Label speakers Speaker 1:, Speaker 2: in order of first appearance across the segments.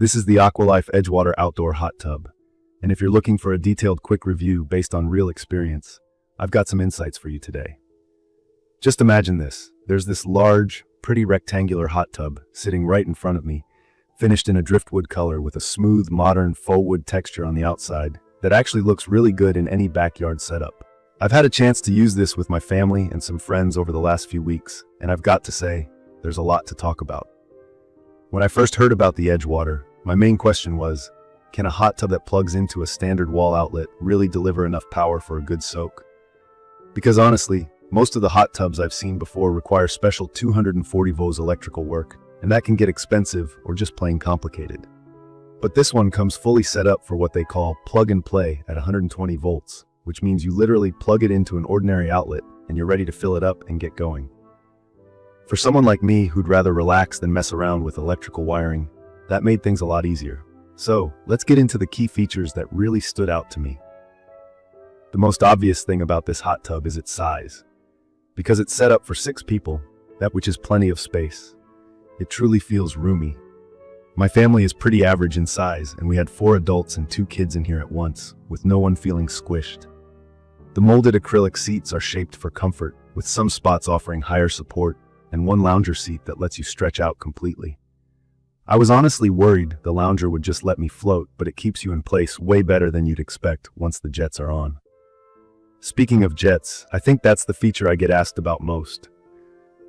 Speaker 1: This is the Aqualife Edgewater Outdoor Hot Tub, and if you're looking for a detailed quick review based on real experience, I've got some insights for you today. Just imagine this. There's this large, pretty rectangular hot tub sitting right in front of me, finished in a driftwood color with a smooth, modern faux wood texture on the outside that actually looks really good in any backyard setup. I've had a chance to use this with my family and some friends over the last few weeks, and I've got to say, there's a lot to talk about. When I first heard about the Edgewater, my main question was, can a hot tub that plugs into a standard wall outlet really deliver enough power for a good soak? Because honestly, most of the hot tubs I've seen before require special 240 volts electrical work, and that can get expensive or just plain complicated. But this one comes fully set up for what they call plug and play at 120 volts, which means you literally plug it into an ordinary outlet and you're ready to fill it up and get going. For someone like me who'd rather relax than mess around with electrical wiring, that made things a lot easier. So, let's get into the key features that really stood out to me. The most obvious thing about this hot tub is its size. Because it's set up for 6 people, which is plenty of space. It truly feels roomy. My family is pretty average in size, and we had 4 adults and 2 kids in here at once, with no one feeling squished. The molded acrylic seats are shaped for comfort, with some spots offering higher support, and one lounger seat that lets you stretch out completely. I was honestly worried the lounger would just let me float, but it keeps you in place way better than you'd expect once the jets are on. Speaking of jets, I think that's the feature I get asked about most.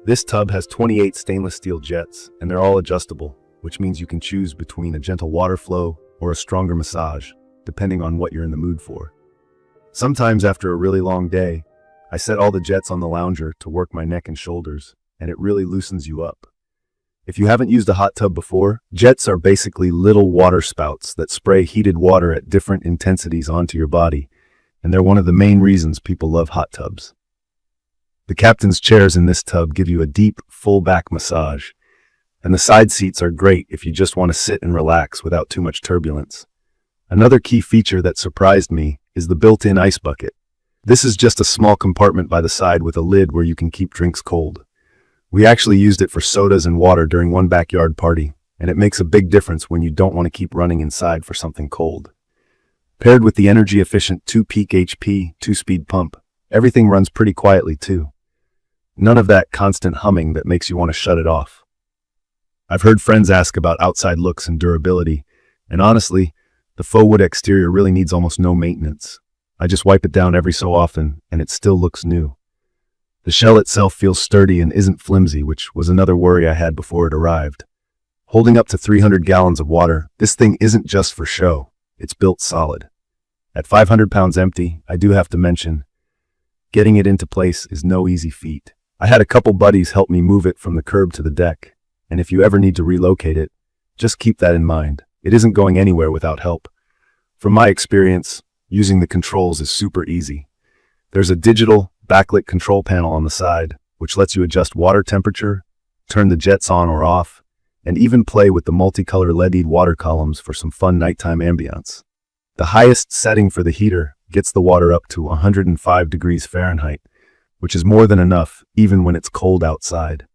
Speaker 1: This tub has 28 stainless steel jets, and they're all adjustable, which means you can choose between a gentle water flow or a stronger massage, depending on what you're in the mood for. Sometimes after a really long day, I set all the jets on the lounger to work my neck and shoulders, and it really loosens you up. If you haven't used a hot tub before, jets are basically little water spouts that spray heated water at different intensities onto your body, and they're one of the main reasons people love hot tubs. The captain's chairs in this tub give you a deep, full back massage, and the side seats are great if you just want to sit and relax without too much turbulence. Another key feature that surprised me is the built-in ice bucket. This is just a small compartment by the side with a lid where you can keep drinks cold. We actually used it for sodas and water during one backyard party, and it makes a big difference when you don't want to keep running inside for something cold. Paired with the energy-efficient 2-peak HP 2-speed pump, everything runs pretty quietly too. None of that constant humming that makes you want to shut it off. I've heard friends ask about outside looks and durability, and honestly, the faux wood exterior really needs almost no maintenance. I just wipe it down every so often, and it still looks new. The shell itself feels sturdy and isn't flimsy, which was another worry I had before it arrived. Holding up to 300 gallons of water, this thing isn't just for show, it's built solid. At 500 pounds empty, I do have to mention, getting it into place is no easy feat. I had a couple buddies help me move it from the curb to the deck, and if you ever need to relocate it, just keep that in mind. It isn't going anywhere without help. From my experience, using the controls is super easy. There's a digital, backlit control panel on the side, which lets you adjust water temperature, turn the jets on or off, and even play with the multicolor LED water columns for some fun nighttime ambiance. The highest setting for the heater gets the water up to 105 degrees Fahrenheit, which is more than enough even when it's cold outside.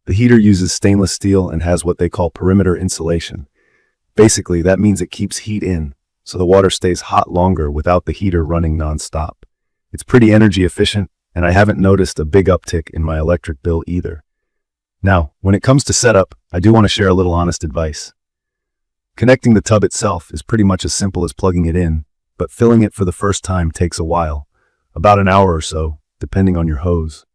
Speaker 1: The heater uses stainless steel and has what they call perimeter insulation. Basically, that means it keeps heat in, so the water stays hot longer without the heater running non-stop. It's pretty energy efficient, and I haven't noticed a big uptick in my electric bill either. Now, when it comes to setup, I do want to share a little honest advice. Connecting the tub itself is pretty much as simple as plugging it in, but filling it for the first time takes a while, about an hour or so, depending on your hose.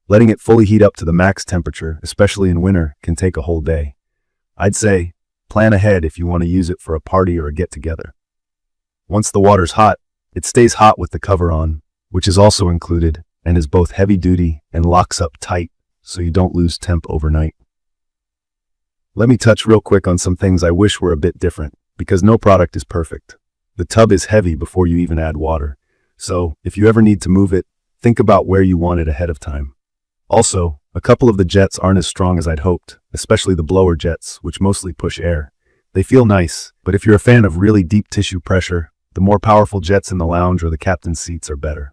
Speaker 1: Letting it fully heat up to the max temperature, especially in winter, can take a whole day. I'd say, plan ahead if you want to use it for a party or a get-together. Once the water's hot, it stays hot with the cover on, which is also included and is both heavy-duty and locks up tight so you don't lose temp overnight. Let me touch real quick on some things I wish were a bit different, because no product is perfect. The tub is heavy before you even add water, so if you ever need to move it, think about where you want it ahead of time. Also, a couple of the jets aren't as strong as I'd hoped, especially the blower jets, which mostly push air. They feel nice, but if you're a fan of really deep tissue pressure, the more powerful jets in the lounge or the captain's seats are better.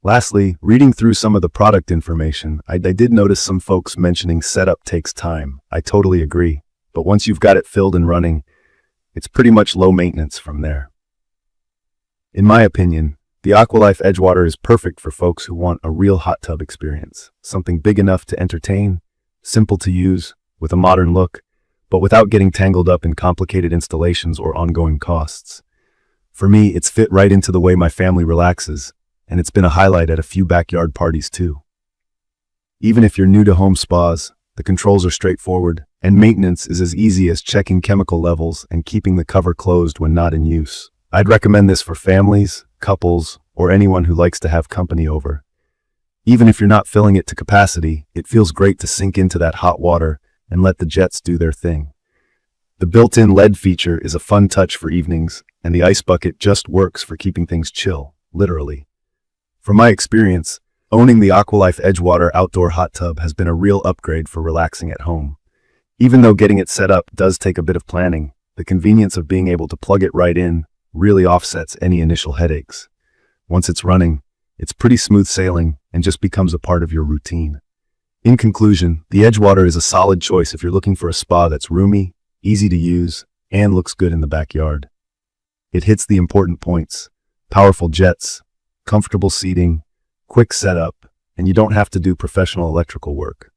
Speaker 1: Lastly, reading through some of the product information, I did notice some folks mentioning setup takes time. I totally agree. but once you've got it filled and running, it's pretty much low maintenance from there. In my opinion, the Aqualife Edgewater is perfect for folks who want a real hot tub experience, something big enough to entertain, simple to use, with a modern look, but without getting tangled up in complicated installations or ongoing costs. For me, it's fit right into the way my family relaxes, and it's been a highlight at a few backyard parties too. Even if you're new to home spas, the controls are straightforward, and maintenance is as easy as checking chemical levels and keeping the cover closed when not in use. I'd recommend this for families, couples, or anyone who likes to have company over. Even if you're not filling it to capacity, it feels great to sink into that hot water and let the jets do their thing. The built-in LED feature is a fun touch for evenings, and the ice bucket just works for keeping things chill, literally. From my experience, owning the Aqualife Edgewater outdoor hot tub has been a real upgrade for relaxing at home. Even though getting it set up does take a bit of planning, the convenience of being able to plug it right in really offsets any initial headaches. Once it's running, it's pretty smooth sailing and just becomes a part of your routine. In conclusion, the Edgewater is a solid choice if you're looking for a spa that's roomy, easy to use, and looks good in the backyard. It hits the important points: powerful jets, comfortable seating, quick setup, and you don't have to do professional electrical work.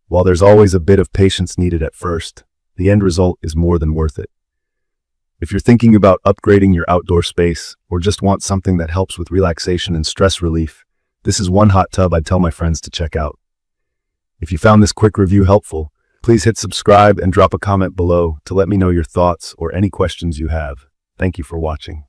Speaker 1: While there's always a bit of patience needed at first, the end result is more than worth it. If you're thinking about upgrading your outdoor space or just want something that helps with relaxation and stress relief, this is one hot tub I'd tell my friends to check out. If you found this quick review helpful, please hit subscribe and drop a comment below to let me know your thoughts or any questions you have. Thank you for watching.